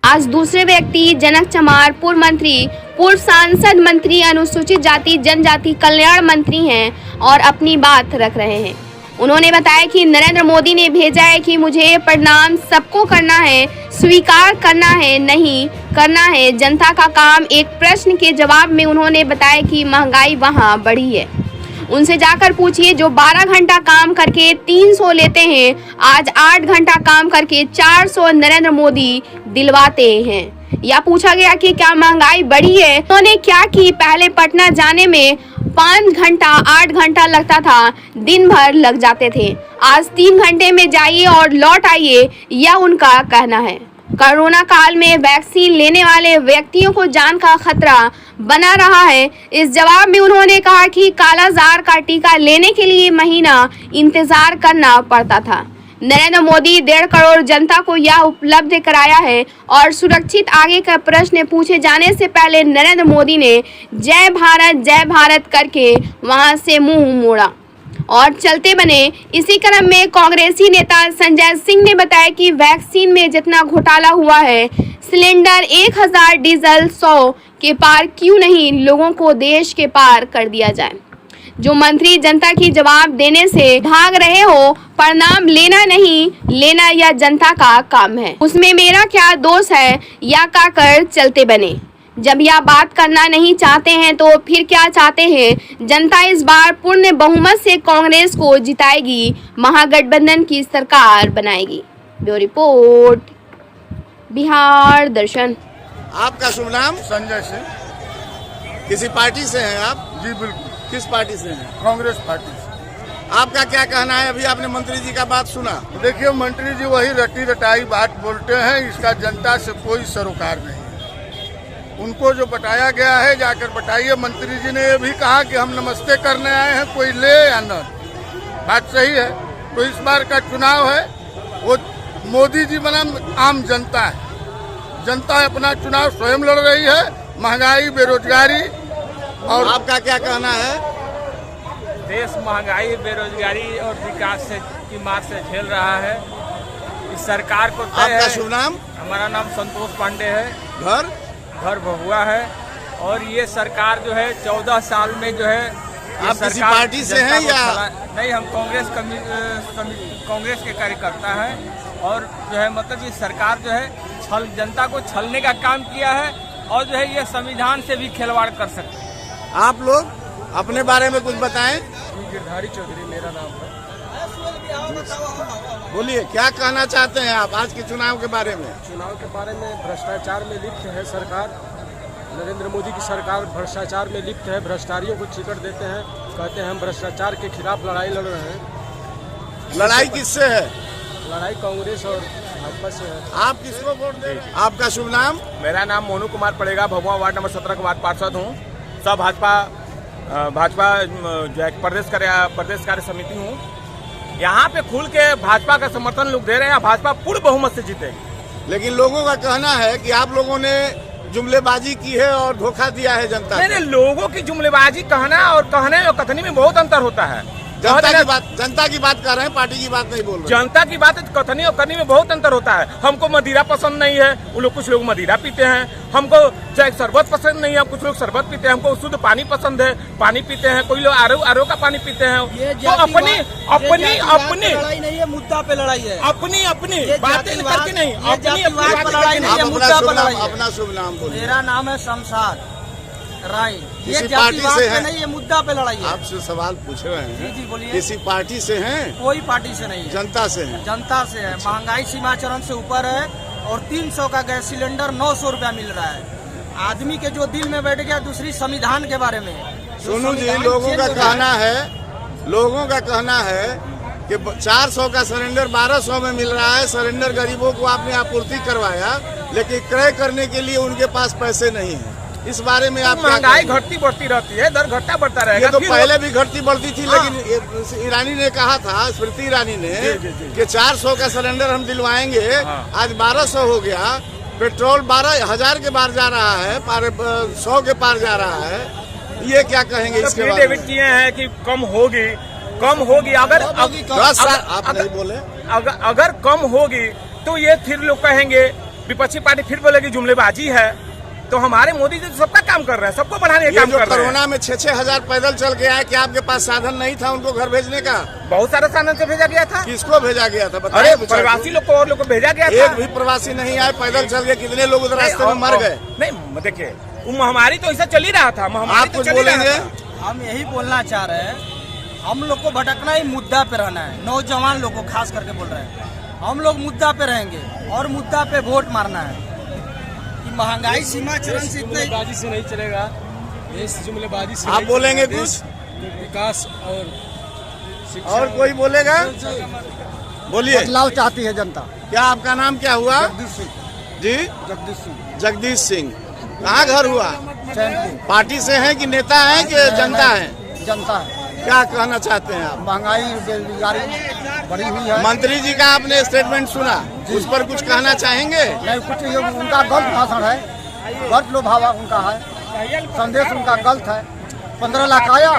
आज दूसरे व्यक्ति जनक चमार पूर्व मंत्री, पूर्व सांसद मंत्री, अनुसूचित जाति जनजाति कल्याण मंत्री हैं और अपनी बात रख रहे हैं। उन्होंने बताया कि नरेंद्र मोदी ने भेजा है कि मुझे प्रणाम सबको करना है, स्वीकार करना है, नहीं करना है जनता का काम। एक प्रश्न के जवाब में उन्होंने बताया कि महंगाई वहां बढ़ी है, उनसे जाकर पूछिए जो 12 घंटा काम करके 300 लेते हैं, आज 8 घंटा काम करके 400 नरेंद्र मोदी दिलवाते हैं। या पूछा गया कि क्या महंगाई बढ़ी है, उन्होंने क्या की, पहले पटना जाने में 5 घंटा 8 घंटा लगता था, दिन भर लग जाते थे, आज 3 घंटे में जाइए और लौट आइए, यह उनका कहना है। कोरोना काल में वैक्सीन लेने वाले व्यक्तियों को जान का खतरा बना रहा है। इस जवाब में उन्होंने कहा कि कालाजार का टीका लेने के लिए महीना इंतजार करना पड़ता था। नरेंद्र मोदी 1.5 करोड़ जनता को यह उपलब्ध कराया है और सुरक्षित। आगे का प्रश्न पूछे जाने से पहले नरेंद्र मोदी ने जय भारत करके वहां से मुंह मोड़ा और चलते बने। इसी क्रम में कांग्रेसी नेता संजय सिंह ने बताया कि वैक्सीन में जितना घोटाला हुआ है, सिलेंडर 1000, डीजल 100 के पार क्यों नहीं लोगों को देश के पार कर दिया जाए। जो मंत्री जनता की जवाब देने से भाग रहे हो, प्रणाम लेना नहीं लेना यह जनता का काम है, उसमें मेरा क्या दोष है, या कहकर चलते बने। जब यह बात करना नहीं चाहते हैं तो फिर क्या चाहते हैं। जनता इस बार पूर्ण बहुमत से कांग्रेस को जिताएगी, महागठबंधन की सरकार बनाएगी। ब्यूरो रिपोर्ट, बिहार दर्शन। आपका शुभ नाम? संजय सिंह। किसी पार्टी से हैं आप? जी बिल्कुल। किस पार्टी से हैं? कांग्रेस पार्टी से। आपका क्या कहना है? अभी आपने मंत्री जी का बात सुना। देखिए, मंत्री जी वही रटी रटाई बात बोलते हैं, इसका जनता से कोई सरोकार नहीं है। उनको जो बताया गया है जाकर बताइए। मंत्री जी ने ये भी कहा कि हम नमस्ते करने आए हैं, कोई ले या न। बात सही है। तो इस बार का चुनाव है वो मोदी जी बनाम आम जनता है। जनता अपना चुनाव स्वयं लड़ रही है। महंगाई, बेरोजगारी और आपका क्या कहना है? देश महंगाई, बेरोजगारी और विकास की मार से झेल रहा है। इस सरकार को आपका शुभ नाम? हमारा नाम संतोष पांडे है। घर भभुआ है। और ये सरकार जो है 14 साल में जो है, आप किसी पार्टी से हैं या नहीं? हम कांग्रेस के कार्यकर्ता हैं। और जो है मतलब ये सरकार जो है जनता को छलने का काम किया है और जो है ये संविधान से भी खिलवाड़ कर सकते हैं। आप लोग अपने बारे में कुछ बताएं। गिरधारी चौधरी मेरा नाम है। बोलिए, क्या कहना चाहते हैं आप आज के चुनाव के बारे में? चुनाव के बारे में भ्रष्टाचार में लिप्त है सरकार। नरेंद्र मोदी की सरकार भ्रष्टाचार में लिप्त है। भ्रष्टाचारियों को टिकट देते हैं, कहते हैं हम भ्रष्टाचार के खिलाफ लड़ाई लड़ रहे हैं। लड़ाई किससे है? लड़ाई कांग्रेस और भाजपा से है। आप किसको वोट देंगे? आपका शुभ नाम? मेरा नाम मोनू कुमार पड़ेगा। भभुआ वार्ड नंबर 17 का वार्ड पार्षद हूँ। सब भाजपा जो है प्रदेश कार्य समिति हूँ। यहाँ पे खुल के भाजपा का समर्थन लोग दे रहे हैं। भाजपा पूर्ण बहुमत से जीतेगी। लेकिन लोगों का कहना है कि आप लोगों ने जुमलेबाजी की है और धोखा दिया है जनता को। नहीं, लोगों की जुमलेबाजी कहना और कहने और कथनी में बहुत अंतर होता है। जनता की बात कर रहे हैं, पार्टी की बात नहीं बोल रहे। जनता की बात कथनी और करनी में बहुत अंतर होता है। हमको मदिरा पसंद नहीं है, कुछ लोग मदिरा पीते हैं। हमको चाहे शरबत पसंद नहीं है, कुछ लोग शरबत पीते हैं। हमको शुद्ध पानी पसंद है, पानी पीते हैं। कोई लोग आरओ का पानी पीते हैं। तो अपनी लड़ाई नहीं है, मुद्दा पे लड़ाई है। अपनी बातें करके नहीं, अपना शुभ नाम बोलिए। मेरा नाम है शमशाद राय। किसी पार्टी से है? नहीं, ये मुद्दा पे लड़ाई है। आपसे सवाल पूछ रहे हैं। जी बोलिए। किसी पार्टी से हैं? कोई पार्टी से नहीं है। जनता से है? जनता से है। महंगाई सीमा चरम से ऊपर है और 300 का गैस सिलेंडर 900 रुपया मिल रहा है। आदमी के जो दिल में बैठ गया दूसरी संविधान के बारे में। सुनो जी, लोगों का कहना है कि 400 का सिलेंडर 1200 में मिल रहा है। सिलेंडर गरीबों को आपने आपूर्ति करवाया, लेकिन क्रय करने के लिए उनके पास पैसे नहीं है। इस बारे में आप महंगाई घटती बढ़ती रहती है, दर घटता बढ़ता रहेगा। ये तो पहले भी घटती बढ़ती थी। लेकिन ईरानी ने कहा था, स्मृति ईरानी ने, कि 400 का सिलेंडर हम दिलवाएंगे। आज 1200 हो गया। पेट्रोल 12,000 के पार जा रहा है, 100 के पार जा रहा है। ये क्या कहेंगे इसके बारे में? किए हैं कि कम होगी। अगर आप नहीं बोले। अगर कम होगी तो ये फिर लोग कहेंगे विपक्षी पार्टी फिर बोलेगी जुमलेबाजी है। तो हमारे मोदी जी सबका काम कर रहे हैं, सबको बढ़ाने का काम कर रहे हैं। कोरोना में 6-6 हजार पैदल चल के आए, क्या आपके पास साधन नहीं था उनको घर भेजने का? बहुत सारे साधन से भेजा गया था। किसको भेजा गया था अरे प्रवासी लोग को और लोग को भेजा गया था। एक भी प्रवासी नहीं आए, पैदल चल के कितने लोग उधर रास्ते में मर गए। नहीं देखिए, महामारी तो ऐसा चल ही रहा था। आप कुछ बोलेंगे? हम यही बोलना चाह रहे हैं, हम लोग को भटकना ही मुद्दा पे रहना है। नौजवान लोग को खास करके बोल रहे हैं, हम लोग मुद्दा पे रहेंगे और मुद्दा पे वोट मारना है। कि महंगाई सीमा चरण से इतना जुमलेबाजी से नहीं चलेगा, इस जुमलेबाजी से आप बोलेंगे कुछ? विकास और कोई बोलेगा? बोलिए। बदलाव चाहती है जनता। क्या आपका नाम क्या हुआ? जगदीश सिंह। जी जगदीश सिंह। जगदीश सिंह। कहाँ घर हुआ? चैनपुर। पार्टी से हैं कि नेता हैं कि जनता है? जनता है। क्या कहना चाहते हैं आप? महंगाई बेरोजगारी बढ़ी हुई है। मंत्री जी का आपने स्टेटमेंट सुना, उस पर कुछ कहना चाहेंगे? नहीं, कुछ ये उनका गलत भाषण है, गलत लोभावा उनका है, संदेश उनका गलत है। 15 लाख आया,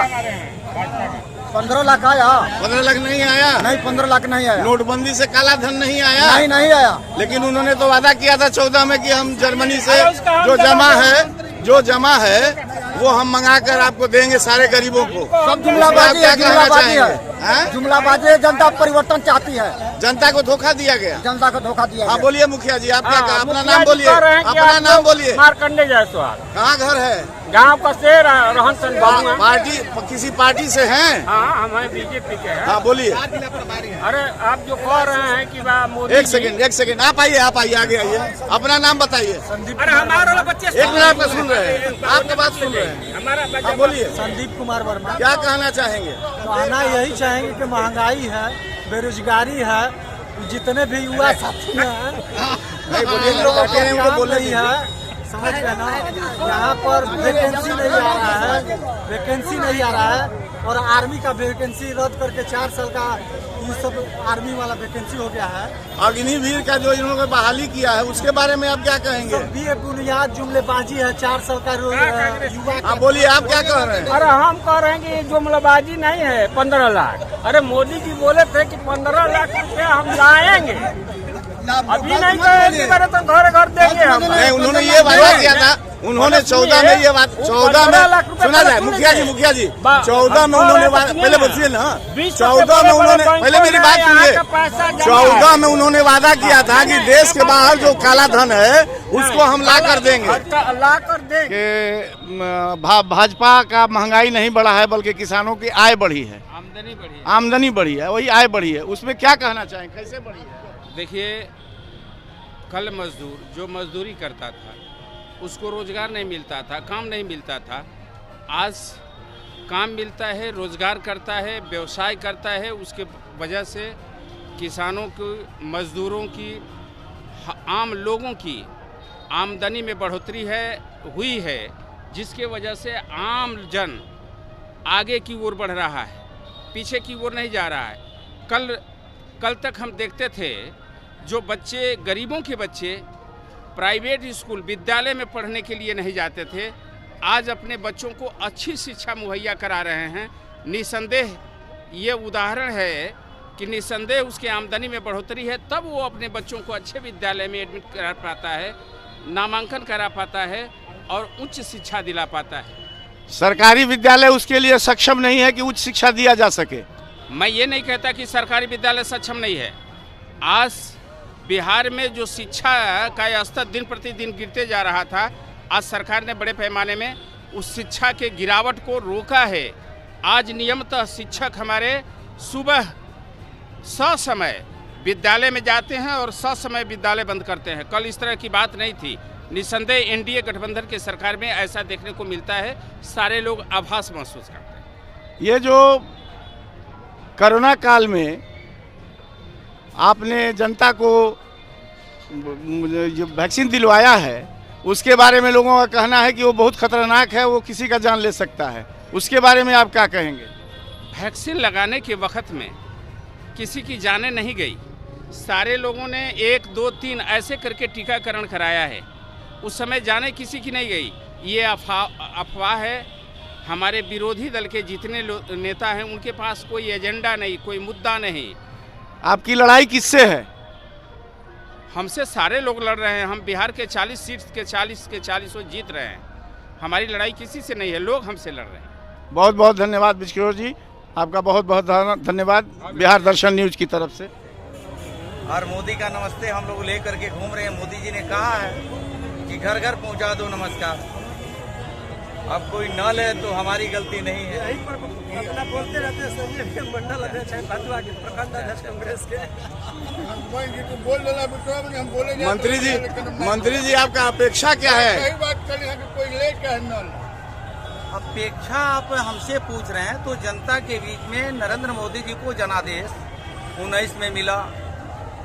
15 लाख आया? 15 लाख नहीं आया। नहीं, 15 लाख नहीं आया। नोटबंदी से काला धन नहीं आया। नहीं आया। लेकिन उन्होंने तो वादा किया था 14 में कि हम जर्मनी से जो जमा है वो हम मंगाकर आपको देंगे सारे गरीबों को। सब जुमलाबाजी है, जुमलाबाजी हैं? जुमलाबाजी है। जनता परिवर्तन चाहती है, जनता को धोखा दिया गया। जनता को धोखा दिया। हाँ बोलिए मुखिया जी, आप क्या कहा? अपना नाम बोलिए, अपना नाम बोलिए। मारकंडे जायसवाल, कहाँ घर है? गांव का शेर रहन सहन बाबू। पार्टी किसी पार्टी से हैं? हाँ, हम बीजेपी के हैं। हाँ बोलिए। अरे आप जो कह रहे हैं कि मोदी एक सेकंड आप आइए आगे आइए, अपना नाम बताइए। अरे हमारे बच्चे एक मिनट आपका सुन रहे हैं, आपकी बात सुन रहे हैं। हमारा बोलिए। संदीप कुमार वर्मा। क्या कहना चाहेंगे? कहना यही चाहेंगे कि महंगाई है, बेरोजगारी है, जितने भी युवा साथी हैं नहीं बोलिए, लोग कह रहे हैं उनको बोलने नहीं है, समझ गए ना। यहाँ पर वैकेंसी नहीं आ रहा है, वैकेंसी नहीं आ रहा है। और आर्मी का वैकेंसी रद्द करके 4 साल का ये सब आर्मी वाला वैकेंसी हो गया है। अग्निवीर का जो इन्होंने बहाली किया है उसके बारे में आप क्या कहेंगे? सब भी बुनियाद जुमलेबाजी है। 4 साल का युवा। आप बोलिए, आप क्या कह रहे हैं? अरे हम कह रहे हैं कि ये जुमलाबाजी नहीं है। 15 लाख, अरे मोदी जी बोले थे कि 15 लाख रुपया हम लाएंगे, अभी नहीं कहेंगे तो घर घर देंगे हम। नहीं, उन्होंने ये वादा किया था, उन्होंने 14 में ये बात, 14 में सुना जाए मुखिया जी 14 में उन्होंने पहले बोलिए ना, 14 में उन्होंने, पहले मेरी बात सुनिए, 14 में उन्होंने वादा किया था कि देश के बाहर जो काला धन है उसको हम ला कर देंगे। भाजपा का महंगाई नहीं बढ़ा है बल्कि किसानों की आय बढ़ी है, आमदनी बढ़ी है, वही आय बढ़ी है। उसमें क्या कहना चाहें, कैसे बढ़ी है? देखिए, कल मजदूर जो मजदूरी करता था उसको रोजगार नहीं मिलता था, काम नहीं मिलता था। आज काम मिलता है, रोजगार करता है, व्यवसाय करता है। उसके वजह से किसानों की, मजदूरों की, आम लोगों की आमदनी में बढ़ोतरी हुई है, जिसके वजह से आम जन आगे की ओर बढ़ रहा है, पीछे की ओर नहीं जा रहा है। कल तक हम देखते थे जो बच्चे, गरीबों के बच्चे प्राइवेट स्कूल, विद्यालय में पढ़ने के लिए नहीं जाते थे, आज अपने बच्चों को अच्छी शिक्षा मुहैया करा रहे हैं। निसंदेह ये उदाहरण है कि निसंदेह उसकी आमदनी में बढ़ोतरी है, तब वो अपने बच्चों को अच्छे विद्यालय में एडमिट करा पाता है, नामांकन करा पाता है और उच्च शिक्षा दिला पाता है। सरकारी विद्यालय उसके लिए सक्षम नहीं है कि उच्च शिक्षा दिया जा सके। मैं ये नहीं कहता कि सरकारी विद्यालय सक्षम नहीं है। आज बिहार में जो शिक्षा का स्तर दिन प्रतिदिन गिरते जा रहा था, आज सरकार ने बड़े पैमाने में उस शिक्षा के गिरावट को रोका है। आज नियमतः शिक्षक हमारे सुबह ससमय विद्यालय में जाते हैं और ससमय विद्यालय बंद करते हैं। कल इस तरह की बात नहीं थी। निसंदेह एनडीए गठबंधन के सरकार में ऐसा देखने को मिलता है, सारे लोग आभास महसूस करते हैं। ये जो कोरोना काल में आपने जनता को जो वैक्सीन दिलवाया है उसके बारे में लोगों का कहना है कि वो बहुत खतरनाक है, वो किसी का जान ले सकता है। उसके बारे में आप क्या कहेंगे? वैक्सीन लगाने के वक्त में किसी की जानें नहीं गई। सारे लोगों ने 1, 2, 3 ऐसे करके टीकाकरण कराया है। उस समय जाने किसी की नहीं गई। ये अफवाह है। हमारे विरोधी दल के जितने नेता हैं उनके पास कोई एजेंडा नहीं, कोई मुद्दा नहीं। आपकी लड़ाई किससे है? हमसे सारे लोग लड़ रहे हैं। हम बिहार के 40 सीट के 40 जीत रहे हैं। हमारी लड़ाई किसी से नहीं है, लोग हमसे लड़ रहे हैं। बहुत बहुत धन्यवाद बिजकिशोर जी, आपका बहुत बहुत धन्यवाद बिहार दर्शन न्यूज की तरफ से। और मोदी का नमस्ते हम लोग लेकर के घूम रहे हैं। मोदी जी ने कहा है कि घर घर पहुंचा दो नमस्कार। अब कोई न ले तो हमारी गलती नहीं है। अपना बोलते रहते हैं संजय मंडल अध्यक्ष है, भदुआ के प्रखंड अध्यक्ष कांग्रेस के। मंत्री जी आपका अपेक्षा क्या है? सही बात करी है कि कोई ले क्या न ले। अपेक्षा आप हमसे पूछ रहे हैं तो जनता के बीच में नरेंद्र मोदी जी को जनादेश 19 में मिला,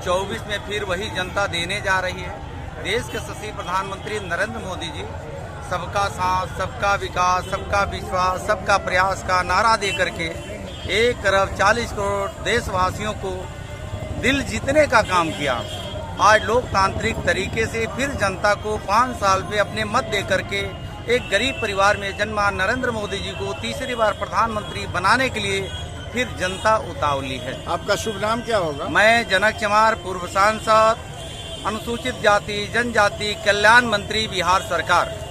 24 में फिर वही जनता देने जा रही है। देश के यशस्वी प्रधानमंत्री नरेंद्र मोदी जी सबका साथ, सबका विकास, सबका विश्वास, सबका प्रयास का नारा दे करके 1 अरब 40 करोड़ देशवासियों को दिल जीतने का काम किया। आज लोकतांत्रिक तरीके से फिर जनता को 5 साल पे अपने मत दे करके एक गरीब परिवार में जन्मा नरेंद्र मोदी जी को तीसरी बार प्रधानमंत्री बनाने के लिए फिर जनता उतावली है। आपका शुभ नाम क्या होगा? मैं जनक चमार, पूर्व सांसद, अनुसूचित जाति जनजाति कल्याण मंत्री, बिहार सरकार।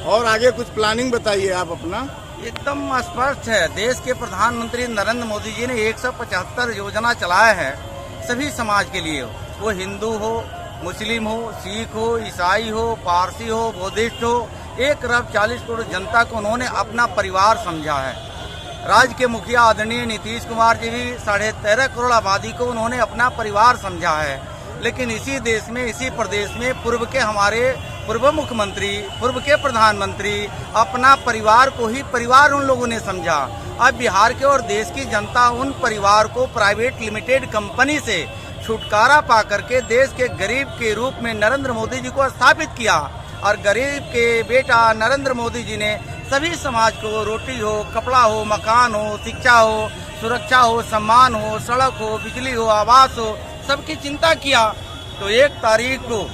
और आगे कुछ प्लानिंग बताइए आप अपना। एकदम स्पष्ट है, देश के प्रधानमंत्री नरेंद्र मोदी जी ने 175 योजना चलाया है सभी समाज के लिए, वो हिंदू हो, मुस्लिम हो, सिख हो, ईसाई हो, पारसी हो, बौद्धिस्ट हो। 1 अरब 40 करोड़ जनता को उन्होंने अपना परिवार समझा है। राज्य के मुखिया आदरणीय नीतीश कुमार जी भी 13.5 करोड़ आबादी को उन्होंने अपना परिवार समझा है। लेकिन इसी देश में, इसी प्रदेश में पूर्व मुख्यमंत्री, पूर्व के प्रधानमंत्री अपना परिवार को ही परिवार उन लोगों ने समझा। अब बिहार के और देश की जनता उन परिवार को प्राइवेट लिमिटेड कंपनी से छुटकारा पा करके देश के गरीब के रूप में नरेंद्र मोदी जी को स्थापित किया। और गरीब के बेटा नरेंद्र मोदी जी ने सभी समाज को रोटी हो, कपड़ा हो, मकान हो, शिक्षा हो, सुरक्षा हो, सम्मान हो, सड़क हो, बिजली हो, आवास हो, सबकी चिंता किया। तो 1 तारीख को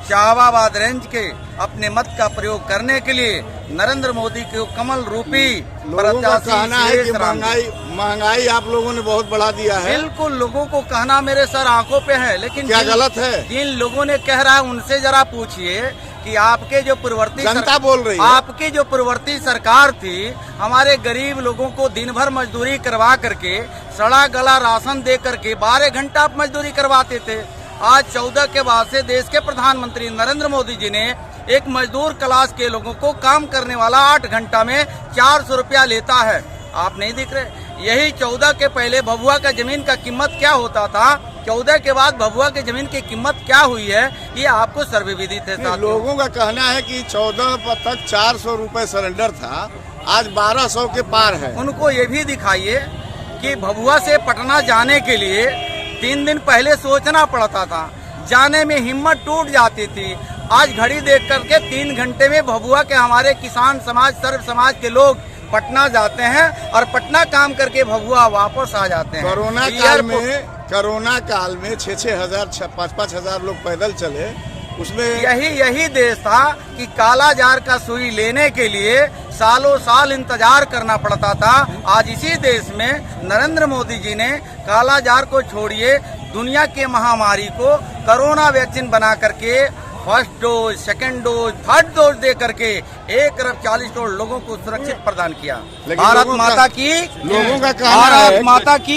शाहबाद रेंज के अपने मत का प्रयोग करने के लिए नरेंद्र मोदी को कमल रूपी लोगों का कहना है कि महंगाई आप लोगों ने बहुत बढ़ा दिया है। बिल्कुल, लोगों को कहना मेरे सर आंखों पे है, लेकिन क्या गलत है? जिन लोगों ने कह रहा है उनसे जरा पूछिए कि आपके जो पूर्ववर्ती जनता बोल रही है, आपकी जो पूर्ववर्ती सरकार थी हमारे गरीब लोगों को दिन भर मजदूरी करवा करके, सड़ा गला राशन दे करके 12 घंटा आप मजदूरी करवाते थे। आज 14 के बाद से देश के प्रधानमंत्री नरेंद्र मोदी जी ने एक मजदूर क्लास के लोगों को काम करने वाला 8 घंटा में 400 रुपया लेता है। आप नहीं दिख रहे? यही 14 के पहले भभुआ का जमीन का कीमत क्या होता था, 14 के बाद भभुआ की जमीन की कीमत क्या हुई है, ये आपको सर्वविदित है। लोगों का कहना है कि 14 तक 400 रुपए सरेंडर था, आज 1200 के पार है। उनको ये भी दिखाइए कि भभुआ से पटना जाने के लिए 3 दिन पहले सोचना पड़ता था, जाने में हिम्मत टूट जाती थी। आज घड़ी देख करके 3 घंटे में भभुआ के हमारे किसान समाज, सर्व समाज के लोग पटना जाते हैं और पटना काम करके भभुआ वापस आ जाते हैं। कोरोना काल में 6-6 हजार 5-5 हजार लोग पैदल चले, उसमें यही देश था कि काला जार का सुई लेने के लिए सालों साल इंतजार करना पड़ता था। आज इसी देश में नरेंद्र मोदी जी ने काला जार को छोड़िए, दुनिया के महामारी को कोरोना वैक्सीन बना करके first dose, second dose, third dose दे करके 1 अरब 40 करोड़ लोगों को सुरक्षित प्रदान किया। भारत माता की, लोगों का कहना है भारत माता की